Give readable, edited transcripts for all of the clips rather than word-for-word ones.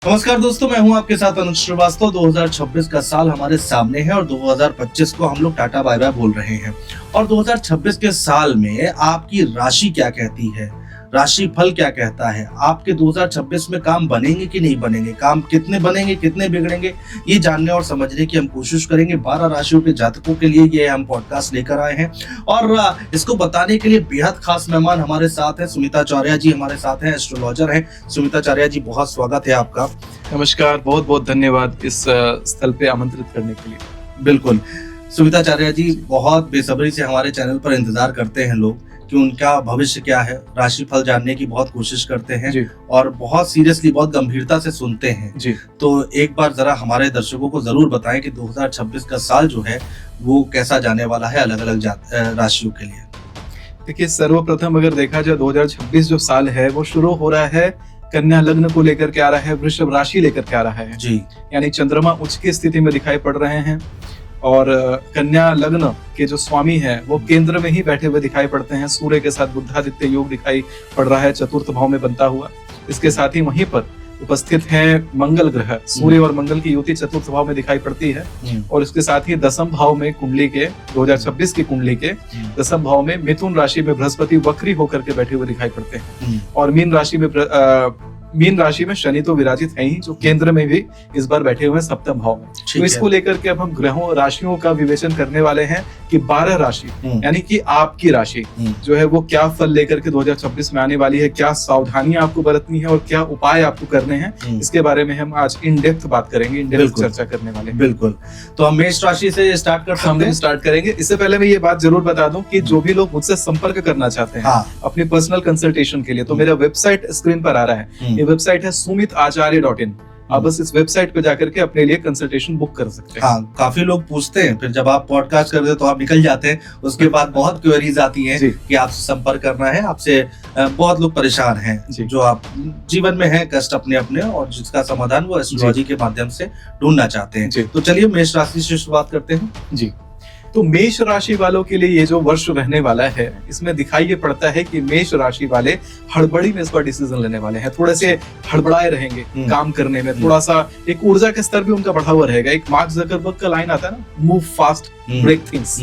नमस्कार दोस्तों, मैं हूं आपके साथ अनुज श्रीवास्तव। 2026 का साल हमारे सामने है और 2025 को हम लोग टाटा बाय बाय बोल रहे हैं। और 2026 के साल में आपकी राशि क्या कहती है, राशि फल क्या कहता है, आपके 2026 में काम बनेंगे कि नहीं बनेंगे, काम कितने बनेंगे, कितने बिगड़ेंगे, ये जानने और समझने की हम कोशिश करेंगे। 12 राशियों के जातकों के लिए ये हम पॉडकास्ट लेकर आए हैं और इसको बताने के लिए बेहद खास मेहमान हमारे साथ हैं। सुमिता चौरिया जी हमारे साथ हैं, एस्ट्रोलॉजर हैं। सुमिता चौरिया जी, बहुत स्वागत है आपका। नमस्कार, बहुत बहुत धन्यवाद इस स्थल पे आमंत्रित करने के लिए। बिल्कुल, सुमिता चौरिया जी बहुत बेसब्री से हमारे चैनल पर इंतजार करते हैं लोग कि उनका भविष्य क्या है, राशिफल जानने की बहुत कोशिश करते हैं और बहुत सीरियसली, बहुत गंभीरता से सुनते हैं जी। तो एक बार जरा हमारे दर्शकों को जरूर बताएं कि 2026 का साल जो है वो कैसा जाने वाला है अलग अलग राशियों के लिए। देखिए, सर्वप्रथम अगर देखा जाए 2026 जो साल है वो शुरू हो रहा है कन्या लग्न को लेकर के आ रहा है, वृषभ राशि लेकर के आ रहा है जी। यानी चंद्रमा उच्च की स्थिति में दिखाई पड़ रहे हैं और कन्या लग्न के जो स्वामी हैं वो केंद्र में ही बैठे हुए दिखाई पड़ते हैं। सूर्य के साथ बुधादित्य योग दिखाई पड़ रहा है, चतुर्थ भाव में बनता हुआ। इसके साथ ही वहीं पर उपस्थित है मंगल ग्रह, सूर्य और मंगल की युति चतुर्थ भाव में दिखाई पड़ती है और इसके साथ ही दसम भाव में कुंडली के 2026 की कुंडली के दसम भाव में मिथुन राशि में बृहस्पति वक्री होकर के बैठे हुए दिखाई पड़ते हैं और मीन राशि में शनि तो विराजित है ही, जो केंद्र में भी इस बार बैठे हुए हैं सप्तम भाव में। तो इसको लेकर के अब हम ग्रहों राशियों का विवेचन करने वाले हैं कि 12 राशि यानी कि आपकी राशि जो है वो क्या फल लेकर के 2026 में आने वाली है, क्या सावधानियां आपको बरतनी है और क्या उपाय आपको करने हैं, इसके बारे में हम आज इन डेप्थ बात करेंगे, इन डेप्थ चर्चा करने वाले हैं। बिल्कुल, तो हम मेष राशि से स्टार्ट कर सकते हैं। स्टार्ट करेंगे। इससे पहले मैं ये बात जरूर बता दूं कि जो भी लोग मुझसे संपर्क करना चाहते हैं अपनी पर्सनल कंसल्टेशन के लिए, तो मेरा वेबसाइट स्क्रीन पर आ रहा है। ये वेबसाइट है sumitacharya.in। आप बस इस वेबसाइट पे जाकर के अपने लिए कंसल्टेशन बुक कर सकते हैं। हाँ, काफी लोग पूछते हैं, फिर जब आप पॉडकास्ट करते हैं तो आप निकल जाते हैं, उसके बाद बहुत क्वेरीज आती हैं कि आपसे संपर्क करना है, आपसे बहुत लोग परेशान हैं जो आप जीवन में हैं, कष्ट अपने अपने, और जिसका समाधान वो एस्ट्रोलॉजी के माध्यम से ढूंढना चाहते हैं। तो चलिए मेष राशि से शुरुआत करते हैं जी। तो मेष राशि वालों के लिए ये जो वर्ष रहने वाला है, इसमें दिखाई ये पड़ता है कि मेष राशि वाले हड़बड़ी में इस बार डिसीजन लेने वाले हैं, थोड़े से हड़बड़ाए रहेंगे काम करने में, थोड़ा सा एक ऊर्जा का स्तर भी उनका बढ़ा हुआ रहेगा। एक मार्क ज़करबर्ग का लाइन आता है ना, मूव फास्ट ब्रेक थिंग्स,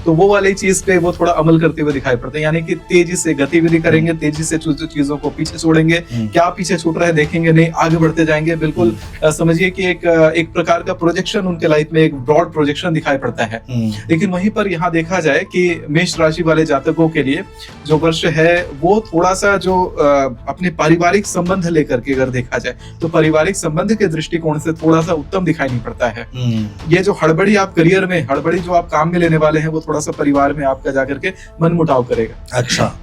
तो वो वाली चीज पे वो थोड़ा अमल करते हुए दिखाई पड़ते हैं, यानी कि तेजी से गतिविधि करेंगे, तेजी से चीजों को पीछे छोड़ेंगे। क्या पीछे छूट रहा है देखेंगे नहीं, आगे बढ़ते जाएंगे। बिल्कुल समझिए कि एक प्रकार का प्रोजेक्शन उनके लाइफ में, एक ब्रॉड प्रोजेक्शन दिखाई पड़ता है। लेकिन वहीं पर यहाँ देखा जाए कि मेष राशि वाले जातकों के लिए जो वर्ष है वो थोड़ा सा जो अपने पारिवारिक संबंध लेकर के अगर देखा जाए तो पारिवारिक संबंध के दृष्टिकोण से थोड़ा सा उत्तम दिखाई नहीं पड़ता है। ये जो हड़बड़ी आप करियर में, हड़बड़ी जो आप काम में लेने वाले हैं, वो थोड़ा सा परिवार में आपका जाकर के मन मुटाव करेगा। अच्छा,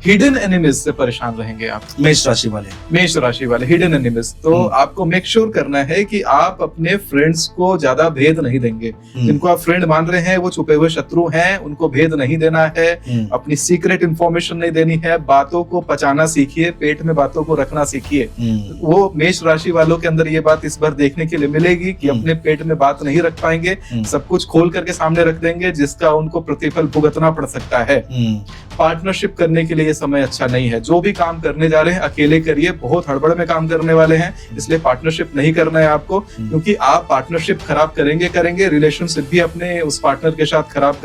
हिडन एनिमीज से परेशान रहेंगे आप मेष राशि वाले हिडन एनिमीज। तो आपको मेक श्योर करना है कि आप अपने फ्रेंड्स को ज्यादा भेद नहीं देंगे। जिनको आप फ्रेंड मान रहे हैं वो छुपे हुए शत्रु हैं, उनको भेद नहीं देना है, अपनी सीक्रेट इंफॉर्मेशन नहीं देनी है, बातों को पचाना सीखिए, पेट में बातों को रखना सीखिए। वो मेष राशि वालों के अंदर ये बात इस बार देखने के लिए मिलेगी कि अपने पेट में बात नहीं रख पाएंगे, सब कुछ खोल करके सामने रख देंगे, जिसका उनको प्रतिफल भुगतना पड़ सकता है। पार्टनरशिप करने के लिए समय अच्छा नहीं है। जो भी काम करने जा रहे हैं अकेले करिए, बहुत हड़बड़ में काम करने वाले हैं, इसलिए पार्टनरशिप नहीं करना है आपको, क्योंकि आप पार्टनरशिप खराब करेंगे, रिलेशनशिप भी अपने उस पार्टनर के साथ खराब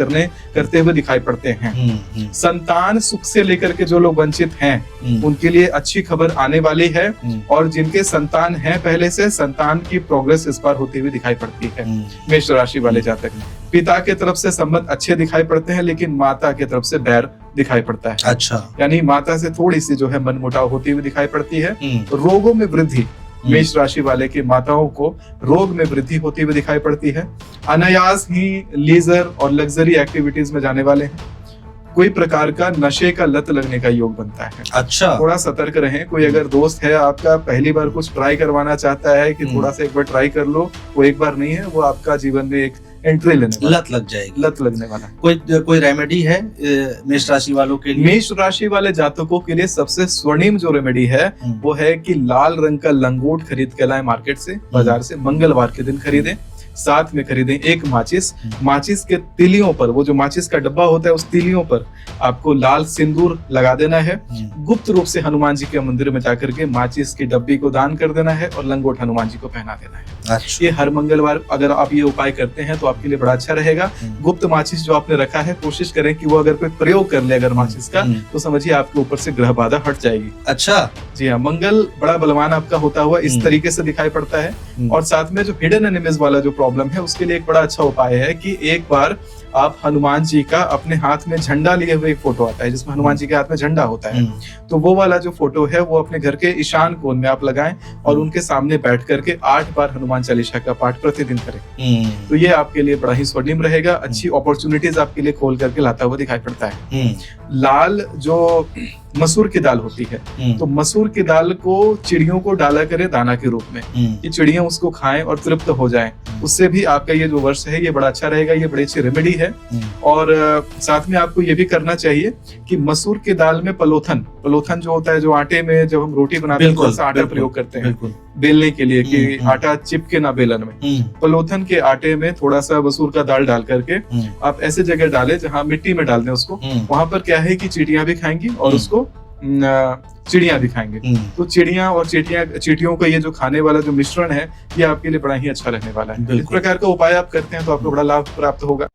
करते हुए दिखाई पड़ते हैं। संतान सुख से लेकर के जो लोग वंचित हैं उनके लिए अच्छी खबर आने वाली है और जिनके संतान हैं पहले से, संतान की प्रोग्रेस इस बार होती हुई दिखाई पड़ती है। मेष राशि वाले जातक, पिता के तरफ से संबंध अच्छे दिखाई पड़ते हैं लेकिन माता के तरफ से बैर दिखाई पड़ता है। अच्छा, यानी माता से थोड़ी सी जो है मनमुटाव होती हुई दिखाई पड़ती है। रोगों में वृद्धि, मेष राशि वाले की माताओं को रोग में वृद्धि होती हुई दिखाई पड़ती है। अनायास ही लीजर और लग्जरी एक्टिविटीज में जाने वाले हैं। कोई प्रकार का नशे का लत लगने का योग बनता है। अच्छा, थोड़ा सतर्क रहें। कोई अगर दोस्त है आपका, पहली बार कुछ ट्राई करवाना चाहता है कि थोड़ा सा एक बार ट्राई कर लो, वो एक बार नहीं है, वो आपका जीवन में एक एंट्री लेने लत लग जाएगी, लत लगने वाला। कोई रेमेडी है मेष राशि वालों के लिए? मेष राशि वाले जातकों के लिए सबसे स्वर्णिम जो रेमेडी है वो है कि लाल रंग का लंगोट खरीद के लाएं मार्केट से, बाजार से, मंगलवार के दिन खरीदें। साथ में खरीदें एक माचिस। माचिस के तिलियों पर, वो जो माचिस का डब्बा होता है उस तिलियों पर आपको लाल सिंदूर लगा देना है। गुप्त रूप से हनुमान जी के मंदिर में जाकर के माचिस की डब्बी को दान कर देना है और लंगोट हनुमान जी को पहना देना है। अच्छा। ये हर मंगलवार अगर आप ये उपाय करते हैं तो आपके लिए बड़ा अच्छा रहेगा। गुप्त माचिस जो आपने रखा है, कोशिश करें कि वो अगर कोई प्रयोग कर ले अगर माचिस का, तो समझिए आपके ऊपर से ग्रह बाधा हट जाएगी। अच्छा। जी हाँ, मंगल बड़ा बलवान आपका होता हुआ इस तरीके से दिखाई पड़ता है। और साथ में जो हिडन एनिमीज वाला जो प्रॉब्लम है उसके लिए एक बड़ा अच्छा उपाय है कि एक बार आप हनुमान जी का अपने हाथ में झंडा लिए हुए एक फोटो आता है जिसमें हनुमान जी के हाथ में झंडा होता है, तो वो वाला जो फोटो है वो अपने घर के ईशान कोण में आप लगाएं और उनके सामने बैठ करके 8 बार हनुमान चालीसा का पाठ प्रतिदिन करें। तो ये आपके लिए बड़ा ही स्वर्णिम रहेगा। अच्छी अपॉर्चुनिटीज आपके लिए खोल करके लाता हुआ दिखाई पड़ता है। लाल जो मसूर की दाल होती है, तो मसूर की दाल को चिड़ियों को डाला करे दाना के रूप में, कि चिड़ियां उसको खाएं और तृप्त हो जाएं। उससे भी आपका ये जो वर्ष है ये बड़ा अच्छा रहेगा। ये बड़ी अच्छी रेमेडी है। और साथ में आपको ये भी करना चाहिए कि मसूर की दाल में पलोथन जो होता है, जो आटे में जब हम रोटी बनाते हैं थोड़ा सा आटा प्रयोग करते हैं बेलने के लिए कि आटा चिपके ना बेलन में, पलोथन के आटे में थोड़ा सा मसूर का दाल डाल करके आप ऐसे जगह डालें जहाँ मिट्टी में डाल दें उसको। वहां पर क्या है कि चिड़ियां भी खाएंगी और उसको चिड़ियां भी खाएंगे। तो चिड़ियां और चींटियों का ये जो खाने वाला जो मिश्रण है ये आपके लिए बड़ा ही अच्छा रहने वाला है। इस प्रकार का उपाय आप करते हैं तो आपको बड़ा लाभ प्राप्त होगा।